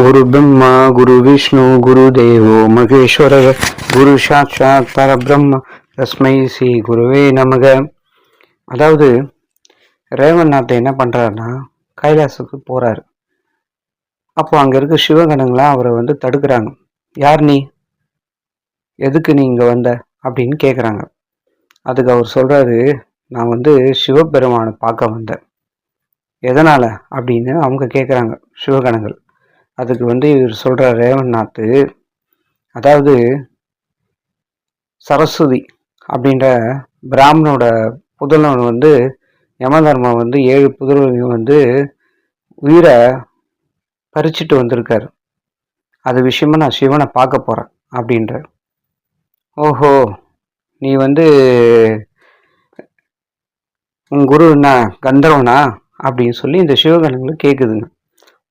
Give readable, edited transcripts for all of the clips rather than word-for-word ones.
குரு பிரம்மா குரு விஷ்ணு குரு தேவோ மகேஸ்வர குரு சாட்சாத் பரபிரம்ம தஸ்மை ஸ்ரீ குருவே நமக. அதாவது ரேவந்நாத்தை என்ன பண்றாருன்னா கைலாசத்துக்கு போறாரு. அப்போ அங்க இருக்க சிவகணங்களா அவரை தடுக்கிறாங்க. யார் நீ, எதுக்கு நீ இங்க வந்த அப்படின்னு கேட்குறாங்க. அதுக்கு அவர் சொல்றாரு, நான் சிவபெருமானை பார்க்க வந்தேன். எதனால அப்படின்னு அவங்க கேட்குறாங்க சிவகணங்கள். அதுக்கு இவர் சொல்ற ரேவந்நாத்து, அதாவது சரஸ்வதி அப்படின்ற பிராமணோட புதல்வன் யமதர்மன் 7 புதல்வனையும் உயிரை பறிச்சுட்டு வந்திருக்காரு. அது விஷயமா நான் சிவனை பார்க்க போறேன் அப்படின்ற. ஓஹோ, நீ உன் குரு என்ன கந்தர்வனா அப்படின்னு சொல்லி இந்த சிவகணங்களுக்கு கேட்குதுங்க.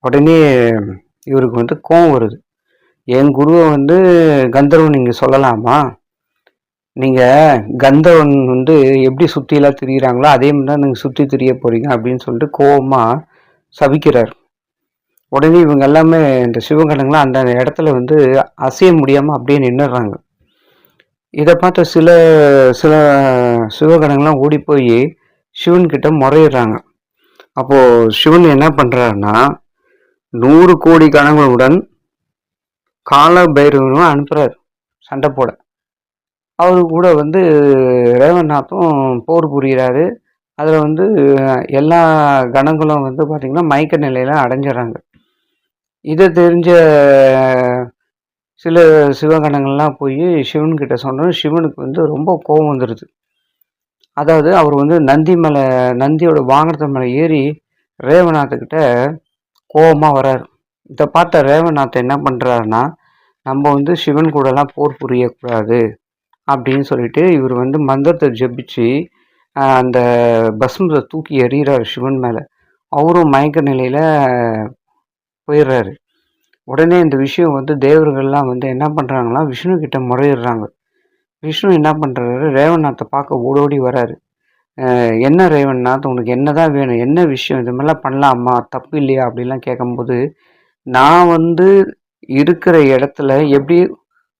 உடனே இவருக்கு கோபம் வருது. என் குருவை கந்தர்வன் நீங்க சொல்லலாமா? நீங்க கந்தர்வன் எப்படி சுத்திலாம் திரியிறாங்களோ அதே மாதிரி தான் நீங்க சுத்தி திரிய போறீங்க அப்படின்னு சொல்லிட்டு கோபமா சபிக்கிறார். உடனே இவங்க எல்லாமே இந்த சிவகணங்களாம் அந்த இடத்துல அசைய முடியாம அப்படியே நின்னுறாங்க. இதை பார்த்த சில சில சிவகணங்கள்லாம் ஓடி போய் சிவன் கிட்ட முறையிடுறாங்க. அப்போ சிவன் என்ன பண்றாருன்னா 100 கோடி கணங்களுடன் கால பைரவனும் அனுப்புறாரு சண்டை போட. அவரு கூட ரேவந்நாத்தும் போர் புரிகிறாரு. அதுல எல்லா கணங்களும் பாத்தீங்கன்னா மயக்க நிலையில அடைஞ்சிடறாங்க. இதை தெரிஞ்ச சில சிவகணங்கள்லாம் போய் சிவன் கிட்ட சொன்னோம். சிவனுக்கு ரொம்ப கோபம் வந்துடுது. அதாவது அவர் நந்தியோட வாகனத்து மேலே ஏறி ரேவநாத்துக்கிட்ட கோபமா வர்றாரு. இதை பார்த்த ரேவநாத் என்ன பண்றாருன்னா, நம்ம சிவன் கூட எல்லாம் போர் புரியக்கூடாது அப்படின்னு சொல்லிட்டு இவர் மந்திரத்தை ஜபிச்சு அந்த பஸ்மத்தை தூக்கி எறிகிறாரு சிவன் மேல. அவரும் மயக்க நிலையில போயிடுறாரு. உடனே இந்த விஷயம் தேவர்கள்லாம் என்ன பண்றாங்கன்னா விஷ்ணு கிட்ட முறையிடுறாங்க. விஷ்ணு என்ன பண்றாரு, ரேவந்நாத்தை பார்க்க ஓடோடி வராரு. என்ன ரேவந்நாத், உனக்கு என்னதான் வேணும், என்ன விஷயம், இது மாதிரிலாம் பண்ணலாமா, தப்பு இல்லையா அப்படின்லாம் கேட்கும்போது, நான் இருக்கிற இடத்துல எப்படி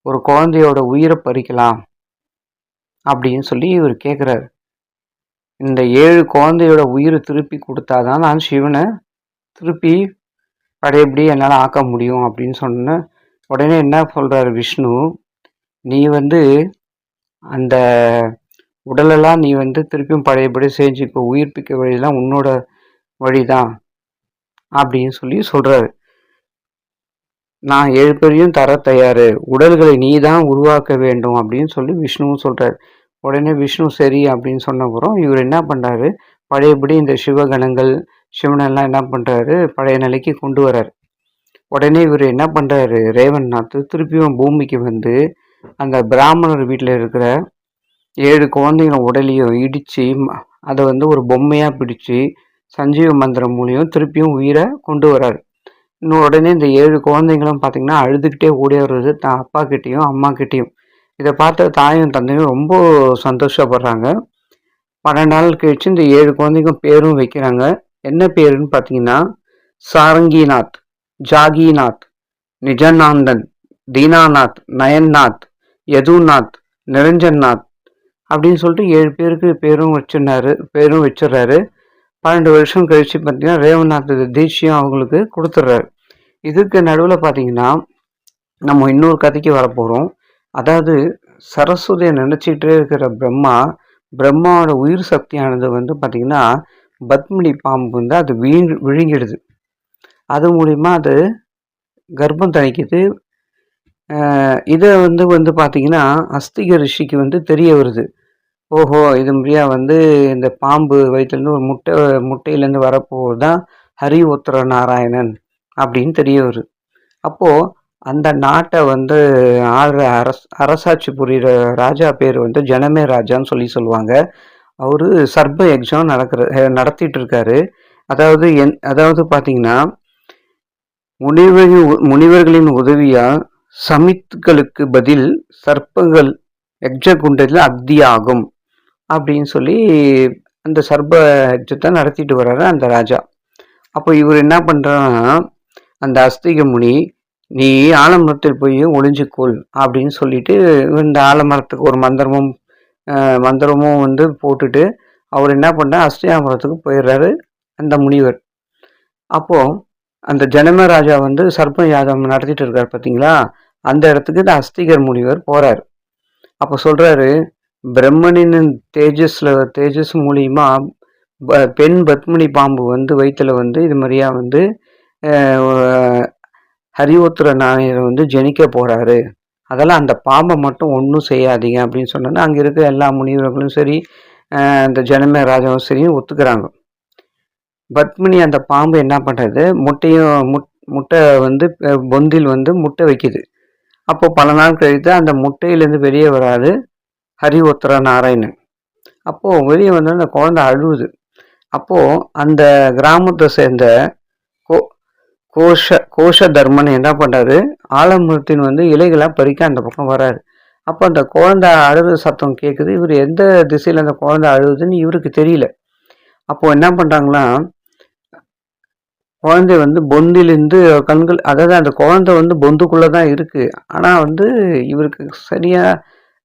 ஒரு குழந்தையோட உயிரை பறிக்கலாம் அப்படின்னு சொல்லி இவர் கேட்குறாரு. இந்த 7 குழந்தையோட உயிரை திருப்பி கொடுத்தாதான் நான் சிவனை திருப்பி பழையபடி என்னால் ஆக்க முடியும் அப்படின்னு சொன்ன உடனே என்ன சொல்றாரு விஷ்ணு, நீ அந்த உடலெல்லாம் நீ திருப்பியும் பழையபடி செஞ்சுக்கோ, உயிர்ப்பிக்க வழியெல்லாம் உன்னோட வழிதான் அப்படின்னு சொல்லி சொல்றாரு. நான் 7 பேரையும் தர தயாரு, உடல்களை நீ தான் உருவாக்க வேண்டும் அப்படின்னு சொல்லி விஷ்ணுவும் சொல்றாரு. உடனே விஷ்ணு சரி அப்படின்னு சொன்னப்புறம் இவர் என்ன பண்றாரு, பழையபடி இந்த சிவகணங்கள் சிவனெல்லாம் என்ன பண்றாரு, பழைய நிலைக்கு கொண்டு வர்றாரு. உடனே இவர் என்ன பண்றாரு, ரேவந்நாத் திருப்பியும் பூமிக்கு அந்த பிராமணர் வீட்டில் இருக்கிற 7 குழந்தைங்கள உடலையும் இடிச்சு அதை ஒரு பொம்மையா பிடிச்சு சஞ்சீவ மந்திரம் மூலியம் திருப்பியும் உயிரை கொண்டு வர்றாரு. இன்னும் உடனே இந்த 7 குழந்தைங்களும் பார்த்தீங்கன்னா அழுதுகிட்டே ஓடி வர்றது தான் அப்பா கிட்டேயும் அம்மா கிட்டேயும். இதை பார்த்த தாயும் தந்தையும் ரொம்ப சந்தோஷப்படுறாங்க. 12 நாள் கழிச்சு இந்த 7 குழந்தைக்கும் பேரும் வைக்கிறாங்க. என்ன பேருன்னு பார்த்தீங்கன்னா சாரங்கிநாத், ஜாகிநாத், நிஜானந்தன், தீனாநாத், நயன்நாத், யதுநாத், நிரஞ்சன்நாத் அப்படின்னு சொல்லிட்டு 7 பேருக்கு பேரும் வச்சிடுறாரு. 12 வருஷம் கழிச்சு பார்த்தீங்கன்னா ரேவந்நாத் தீட்சையும் அவங்களுக்கு கொடுத்துட்றாரு. இதுக்கு நடுவில் பார்த்தீங்கன்னா நம்ம இன்னொரு கதைக்கு வரப்போகிறோம். அதாவது சரஸ்வதியை நினச்சிக்கிட்டே இருக்கிற பிரம்மாவோட உயிர் சக்தியானது பார்த்தீங்கன்னா பத்மினி பாம்பு அது விழுங்கிடுது. அது மூலிமா அது கர்ப்பம் தணிக்குது. இதை பார்த்தீங்கன்னா அஸ்திக ரிஷிக்கு தெரிய வருது. ஓஹோ, இது மாதிரியா இந்த பாம்பு வயிற்றுலேருந்து ஒரு முட்டையிலேருந்து வரப்போது தான் ஹரி உத்தர நாராயணன் அப்படின்னு தெரிய வருது. அப்போது அந்த நாட்டை ஆடுற அரசாட்சி புரிகிற ராஜா பேர் ஜனமே ராஜான்னு சொல்லுவாங்க. அவரு சர்ப யக்ஞம் நடத்திட்டு இருக்காரு. அதாவது பார்த்தீங்கன்னா முனிவர்களின் உதவியால் சமித்துகளுக்கு பதில் சர்ப்பங்கள் யக்ஞ குண்டத்தில் அக்தியாகும் அப்படின்னு சொல்லி அந்த சர்ப யக்ஞத்தை நடத்திட்டு வர்றாரு அந்த ராஜா. அப்போ இவர் என்ன பண்றாருன்னா அந்த அஸ்திக முனி, நீ ஆலமரத்தில் போய் ஒளிஞ்சுக்கொள் அப்படின்னு சொல்லிட்டு இந்த ஆலமரத்துக்கு ஒரு மந்திரமும் வந்து போட்டுட்டு அவர் என்ன பண்ணார், அஸ்தினாபுரத்துக்கு போயிடுறாரு அந்த முனிவர். அப்போ அந்த ஜனமே ராஜா வந்து சர்ப்ப யாகம் நடத்திட்டு இருக்காரு பார்த்தீங்களா, அந்த இடத்துக்கு இந்த அஸ்திகர் முனிவர் போறாரு. அப்போ சொல்றாரு, பிரம்மனின் தேஜஸ் மூலியமா பெண் பத்மினி பாம்பு வந்து வயிற்றுல வந்து இது மாதிரியா வந்து ஹரிவோத்திர நாயர் வந்து ஜனிக்க போறாரு, அதெல்லாம் அந்த பாம்பை மட்டும் ஒன்றும் செய்யாதீங்க அப்படின்னு சொன்னோன்னா அங்கே இருக்கிற எல்லா முனிவர்களும் சரி, அந்த ஜனமே ராஜாவும் சரி ஒத்துக்கிறாங்க. பத்மினி அந்த பாம்பு என்ன பண்ணுறது, முட்டை வந்து பொந்தில் வந்து முட்டை வைக்குது. அப்போ பல நாள் கழித்து அந்த முட்டையிலேருந்து வெளியே வராது ஹரிவோத்திர நாராயணன். அப்போது வெளியே வந்து அந்த குழந்தை அழுவுது. அப்போது அந்த கிராமத்தை சேர்ந்த கோஷ தர்மன் என்ன பண்ணுறாரு, ஆலமரத்தின் வந்து இலைகளாக பறிக்க அந்த பக்கம் வராரு. அப்போ அந்த குழந்தை அழுது சத்தம் கேட்குது. இவர் எந்த திசையில் அந்த குழந்தை அழுகுதுன்னு இவருக்கு தெரியல. அப்போது என்ன பண்ணுறாங்களா, குழந்தை வந்து பொந்திலிருந்து கண்கள், அதாவது அந்த குழந்தை வந்து பொந்துக்குள்ளே தான் இருக்குது. ஆனால் வந்து இவருக்கு சரியாக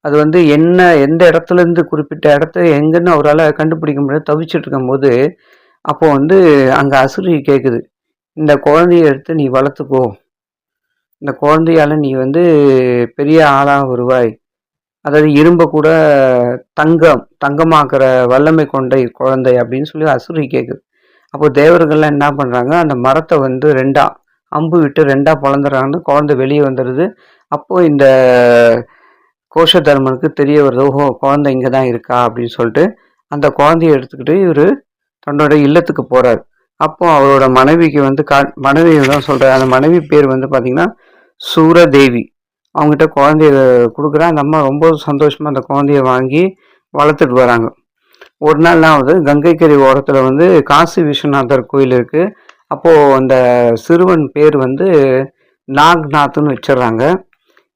அது வந்து எந்த இடத்துலேருந்து குறிப்பிட்ட இடத்த எங்கன்னு அவரால் கண்டுபிடிக்க முடியாது, தவிச்சிட்டு இருக்கும்போது அப்போ வந்து அங்கே அசுரி கேட்குது, இந்த குழந்தைய எடுத்து நீ வளர்த்துக்கோ, இந்த குழந்தையால் நீ வந்து பெரிய ஆளாக வருவாய், அதாவது இரும்பை கூட தங்கமாக்குற வல்லமை கொண்ட குழந்தை அப்படின்னு சொல்லி அசுரி கேட்குது. அப்போ தேவர்கள்லாம் என்ன பண்ணுறாங்க, அந்த மரத்தை வந்து அம்பு விட்டு ரெண்டாக பிளந்துறாங்கன்னு குழந்தை வெளியே வந்துடுது. அப்போது இந்த கோஷ தர்மனுக்கு தெரிய வருது, ஓஹோ குழந்தை இங்கே தான் இருக்கா அப்படின்னு சொல்லிட்டு அந்த குழந்தைய எடுத்துக்கிட்டு இவர் தன்னோட இல்லத்துக்கு போகிறார். அப்போ அவரோட மனைவிக்கு வந்து மனைவி தான் சொல்கிறார். அந்த மனைவி பேர் வந்து பார்த்திங்கன்னா சூரதேவி. அவங்ககிட்ட குழந்தைய கொடுக்குறா. அந்த அம்மா ரொம்ப சந்தோஷமாக அந்த குழந்தைய வாங்கி வளர்த்துட்டு வராங்க. ஒரு நாள் ஆகுது, கங்கைக்கரை ஓரத்தில் வந்து காசி விஸ்வநாதர் கோயில் இருக்குது. அப்போது அந்த சிறுவன் பேர் வந்து நாக்நாத்னு வச்சிடுறாங்க.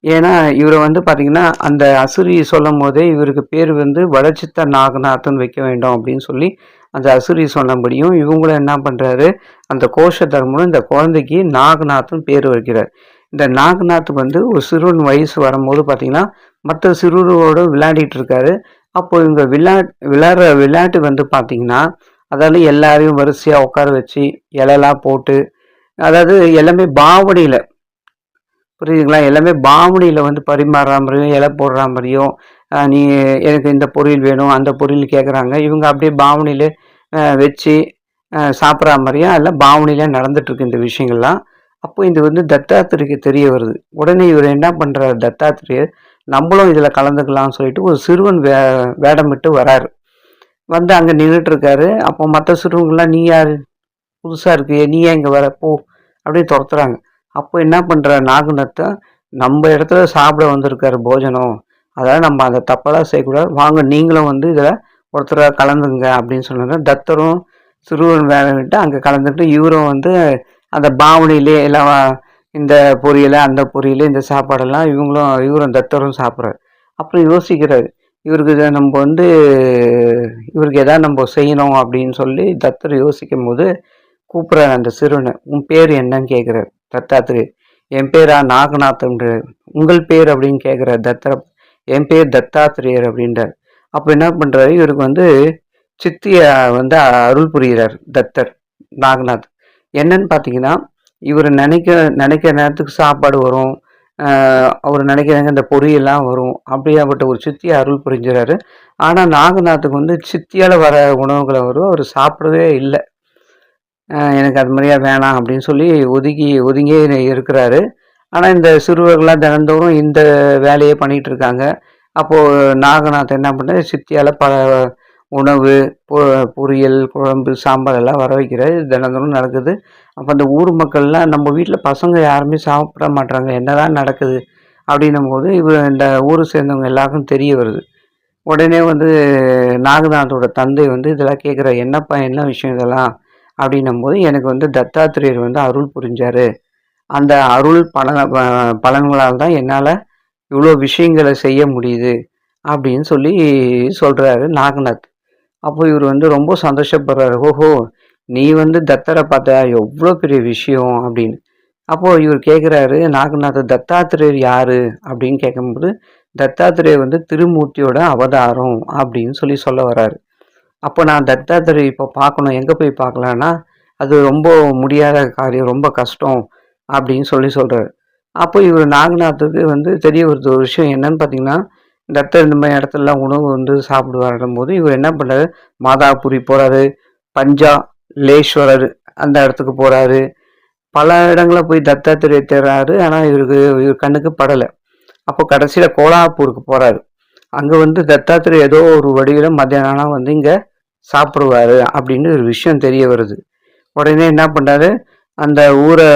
ஏன்னா இவரை வந்து பார்த்திங்கன்னா அந்த அசுரி சொல்லும் போதே இவருக்கு பேர் வந்து வடச்சித்த நாகநாத்னு வைக்க வேண்டும் அப்படின்னு சொல்லி அந்த அசுரி சொன்னபடியும் இவங்களும் என்ன பண்ணுறாரு, அந்த கோஷ தர்மனும் இந்த குழந்தைக்கு நாகநாத்னு பேர் வைக்கிறார். இந்த நாகநாத் வந்து ஒரு சிறுவன் வயசு வரும்போது பார்த்திங்கன்னா மற்ற சிறுவரோடு விளையாடிட்டு இருக்காரு. அப்போ இவங்க விளையாடுற விளையாட்டு வந்து பார்த்திங்கன்னா, அதாவது எல்லாரையும் வரிசையாக உட்கார வச்சு இலையெல்லாம் போட்டு, அதாவது எல்லாமே பாவனையில், புரியுதுங்களா, எல்லாமே பாவனையில் வந்து பரிமாறுற மாதிரியும் இலை போடுற மாதிரியும், நீ எனக்கு இந்த பொரியல் வேணும் அந்த பொரியல் கேட்குறாங்க. இவங்க அப்படியே பாவனையில் வச்சு சாப்பிட்ற மாதிரியும் எல்லாம் பாவனையில் நடந்துட்டுருக்கு இந்த விஷயங்கள்லாம். அப்போ இது வந்து தத்தாத்திரேயருக்கு தெரிய வருது. உடனே இவர் என்ன பண்ணுறாரு, தத்தாத்திரேயர் நம்மளும் இதில் கலந்துக்கலாம்னு சொல்லிட்டு ஒரு சிறுவன் வேடமிட்டு வராரு. வந்து அங்கே நின்றுட்டு இருக்காரு. அப்போ மற்ற சிறுவங்கள்லாம், நீ யார், புதுசாக இருக்கு, நீ ஏன் இங்கே வர, போ அப்படின்னு துரத்துறாங்க. அப்போ என்ன பண்ணுற நாகநாத்தை, நம்ம இடத்துல சாப்பிட வந்திருக்காரு போஜனம், அதாவது நம்ம அந்த தப்பெல்லாம் செய்யக்கூடாது, வாங்க நீங்களும் வந்து இதில் ஒருத்தராக கலந்துங்க அப்படின்னு சொன்னாங்க. தத்தரும் சிறுவன் வேலைவிட்டு அங்கே கலந்துக்கிட்டு இவரும் வந்து அந்த பாவனையிலே எல்லாம் இந்த பொரியல் அந்த பொரியல் இந்த சாப்பாடெல்லாம் இவரும் தத்தரும் சாப்பிட்றாரு. அப்புறம் யோசிக்கிறாரு, இவருக்கு நம்ம வந்து இவருக்கு எதாவது நம்ம செய்யணும் அப்படின்னு சொல்லி தத்தர் யோசிக்கும் போது கூப்பிட்றாரு அந்த சிறுவனை. உன் பேர் என்னன்னு கேட்குறாரு தத்தாத்திரேயர். என் பேரா நாகநாத்ன்றார். உங்கள் பேர் அப்படின்னு கேட்குறாரு தத்தர். என் பேர் தத்தாத்திரேயர் அப்படின்றார். அப்போ என்ன பண்ணுறாரு, இவருக்கு வந்து சித்தியை வந்து அருள் புரிகிறார் தத்தர் நாகநாத். என்னன்னு பார்த்தீங்கன்னா, இவர் நினைக்கிற நேரத்துக்கு சாப்பாடு வரும், அவர் நினைக்கிறாங்க இந்த பொரியெல்லாம் வரும், அப்படியாப்பட்ட ஒரு சித்தியை அருள் புரிஞ்சுறாரு. ஆனால் நாகநாத்துக்கு வந்து சித்தியால் வர உணவுகளை வரும், அவர் சாப்பிடவே இல்லை. எனக்கு அது மாதிரியா வேணாம் அப்படின்னு சொல்லி ஒதுங்கியே இருக்கிறாரு. ஆனால் இந்த சிறுவர்கள்லாம் தினந்தோறும் இந்த வேலையை பண்ணிகிட்டு இருக்காங்க. அப்போது நாகநாத் என்ன பண்ணுறாரு, சித்தியால் பல உணவு, பொரியல், குழம்பு, சாம்பார் எல்லாம் வர வைக்கிறாரு. தினந்தோறும் நடக்குது. அப்போ அந்த ஊர் மக்கள்லாம், நம்ம வீட்டில் பசங்க யாருமே சாப்பிட மாட்டாங்க, என்னதான் நடக்குது அப்படின்னும் போது இவர் இந்த ஊரை சேர்ந்தவங்க எல்லாருக்கும் தெரிய வருது. உடனே வந்து நாகநாதோட தந்தை வந்து இதெல்லாம் கேட்குறாரு, என்னப்பா என்ன விஷயம் இதெல்லாம் அப்படின்னும் போது, எனக்கு வந்து தத்தாத்திரேயர் வந்து அருள் புரிஞ்சார், அந்த அருள் பலன்களால் தான் என்னால் இவ்வளோ விஷயங்களை செய்ய முடியுது அப்படின்னு சொல்லி சொல்கிறாரு நாகநாத். அப்போ இவர் வந்து ரொம்ப சந்தோஷப்படுறாரு. ஓஹோ, நீ வந்து தத்தரை பார்த்தா எவ்வளோ பெரிய விஷயம் அப்படின்னு. அப்போது இவர் கேட்குறாரு, நாகநாதர் தத்தாத்திரேயர் யார் அப்படின்னு கேட்கும்போது, தத்தாத்திரேயர் வந்து திருமூர்த்தியோட அவதாரம் அப்படின்னு சொல்ல வராரு. அப்போ நான் தத்தாத்திரேயர் இப்போ பார்க்கணும், எங்கே போய் பார்க்கலான்னா, அது ரொம்ப முடியாத காரியம், ரொம்ப கஷ்டம் அப்படின்னு சொல்கிறாரு. அப்போ இவர் நாகநாத்துக்கு வந்து தெரிய வருது ஒரு விஷயம் என்னன்னு பார்த்தீங்கன்னா, தத்தர் இந்த மாதிரி இடத்துலலாம் உணவு வந்து சாப்பிடுவாரும் போது இவர் என்ன பண்ணுறாரு, மாதாபுரி போகிறாரு, பஞ்சாலேஸ்வரர் அந்த இடத்துக்கு போகிறாரு. பல இடங்களில் போய் தத்தாத்திரேயர் தேடுறாரு. ஆனால் இவர் கண்ணுக்கு படலை. அப்போ கடைசியில் கோலாப்பூருக்கு போகிறாரு. அங்கே வந்து தத்தாத்திரேயர் ஏதோ ஒரு வடிவில் மத்தியானம் வந்து இங்கே சாப்பிடுவார் அப்படின்னு ஒரு விஷயம் தெரிய வருது. உடனே என்ன பண்ணுறாரு, அந்த ஊரை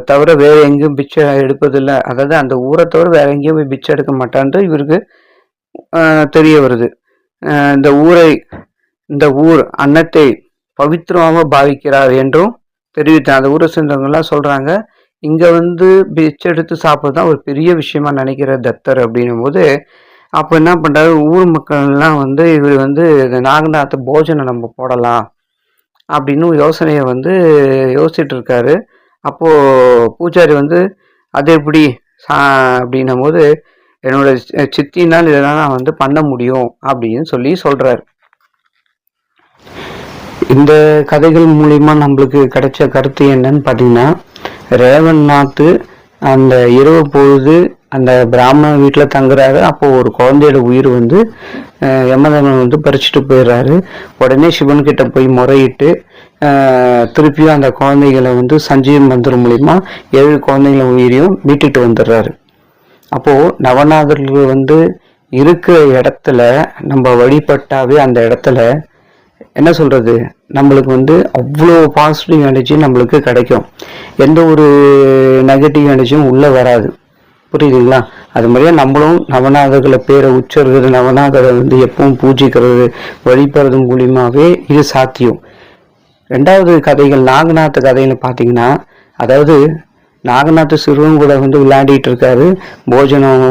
தவிர வேறு எங்கேயும் பிச்சை எடுப்பதில்லை, அதாவது அந்த ஊரை தவிர வேறு எங்கேயும் போய் பிச்சை எடுக்க மாட்டான்ட்டு இவருக்கு தெரிய வருது. இந்த ஊர் அன்னத்தை பவித்திரமாக பாவிக்கிறார் என்றும் தெரிவித்தார். அந்த ஊரை சேர்ந்தவங்கெல்லாம் சொல்கிறாங்க, இங்கே வந்து பிச்சை எடுத்து சாப்பிட்றது தான் ஒரு பெரிய விஷயமா நினைக்கிற தத்தர் அப்படின்னும் போது, அப்போ என்ன பண்ணுறாரு, ஊர் மக்கள்லாம் வந்து இவர் வந்து இந்த நாகநாத போஜனை நம்ம போடலாம் அப்படின்னு யோசனையை வந்து யோசிச்சுட்டு இருக்காரு. அப்போது பூஜாரி வந்து அது எப்படி அப்படின்னும் போது, என்னோட சித்தினால் இதெல்லாம் நான் வந்து பண்ண முடியும் அப்படின்னு சொல்கிறார். இந்த கதைகள் மூலிமா நம்மளுக்கு கிடைச்ச கருத்து என்னன்னு பார்த்தீங்கன்னா, ரேவன் நாத்து அந்த இரவு பொழுது அந்த பிராமண வீட்டில் தங்குறாரு. அப்போது ஒரு குழந்தையோட உயிர் வந்து யமதர்மன் வந்து பறிச்சுட்டு போயிடுறாரு. உடனே சிவன்கிட்ட போய் முறையிட்டு திருப்பியும் அந்த குழந்தைகளை வந்து சஞ்சீவ மந்திரம் மூலிமா 7 குழந்தைங்கள உயிரையும் மீட்டுட்டு வந்துடுறாரு. அப்போது நவநாதர்கள் வந்து இருக்கிற இடத்துல நம்ம வழிபட்டாவே அந்த இடத்துல என்ன சொல்கிறது, நம்மளுக்கு வந்து அவ்வளோ பாசிட்டிவ் எனர்ஜி நம்மளுக்கு கிடைக்கும். எந்த ஒரு நெகட்டிவ் எனர்ஜியும் உள்ளே வராது. புரியுதுங்களா? அது மாதிரியே நம்மளும் நவநாதர்களை பேரை உச்சரிக்கிறது, நவநாதரை வந்து எப்பவும் பூஜிக்கிறது, வழிபடுறது மூலியமாகவே இது சாத்தியம். 2வது கதைகள் நாகநாத கதைன்னு பார்த்தீங்கன்னா, அதாவது நாகநாத சிறுவன் கூட வந்து விளையாடிட்டு இருக்காரு. போஜனம்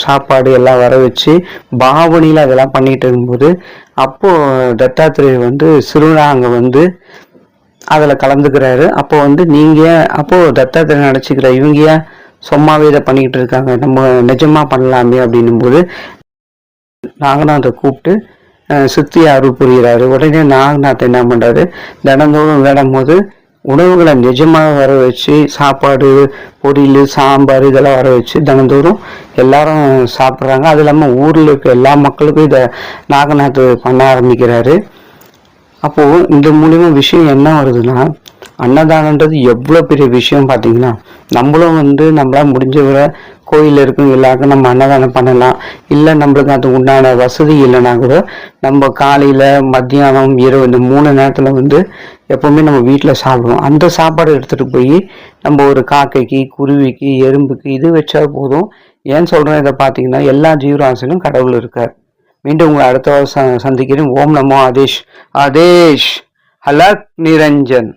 சாப்பாடு எல்லாம் வர வச்சு பாவனியில் அதெல்லாம் பண்ணிட்டு இருக்கும்போது, அப்போது தத்தாத்திரேயர் வந்து சிறுவனா அங்கே வந்து அதில் கலந்துக்கிறாரு. அப்போ வந்து அப்போது தத்தாத்திரேயர் நினச்சிக்கிற இவங்க ஏன் சும்மாவே இதை பண்ணிக்கிட்டு இருக்காங்க, நம்ம நிஜமாக பண்ணலாமே அப்படின்னும் போது நாகநாதை கூப்பிட்டு சித்தி அருள் புரிகிறாரு. உடனே நாகநாத் என்ன பண்ணுறாரு, தினந்தோறும் விளையாடும் போது உணவுகளை நிஜமாக வர வச்சு சாப்பாடு, பொரியல், சாம்பார் இதெல்லாம் வர வச்சு தினந்தோறும் எல்லாரும் சாப்பிட்றாங்க. அது இல்லாமல் ஊரில் இருக்க எல்லா மக்களுக்கும் இதை நாகநாத் பண்ண ஆரம்பிக்கிறாரு. அப்போது இந்த மூலிமா விஷயம் என்ன வருதுன்னா, அன்னதானன்றது எவ்வளோ பெரிய விஷயம் பார்த்தீங்கன்னா, நம்மளும் வந்து நம்மளால் முடிஞ்சவரை கோயிலில் இருக்கும் எல்லாருக்கும் நம்ம அன்னதானம் பண்ணலாம். இல்லை நம்மளுக்கு அது உண்டான வசதி இல்லைன்னா கூட நம்ம காலையில், மத்தியானம், இரவு இந்த 3 நேரத்தில் வந்து எப்போவுமே நம்ம வீட்டில் சாப்பிடுவோம். அந்த சாப்பாடு எடுத்துகிட்டு போய் நம்ம ஒரு காக்கைக்கு, குருவிக்கு, எறும்புக்கு இது வச்சா போதும். ஏன் சொல்கிறேன் இதை பார்த்தீங்கன்னா, எல்லா ஜீவராசிலும் கடவுள் இருக்கார். மீண்டும் உங்களை அடுத்த சந்திக்கிறேன். ஓம் நமோ ஆதேஷ். ஆதேஷ். ஹலக் நிரஞ்சன்.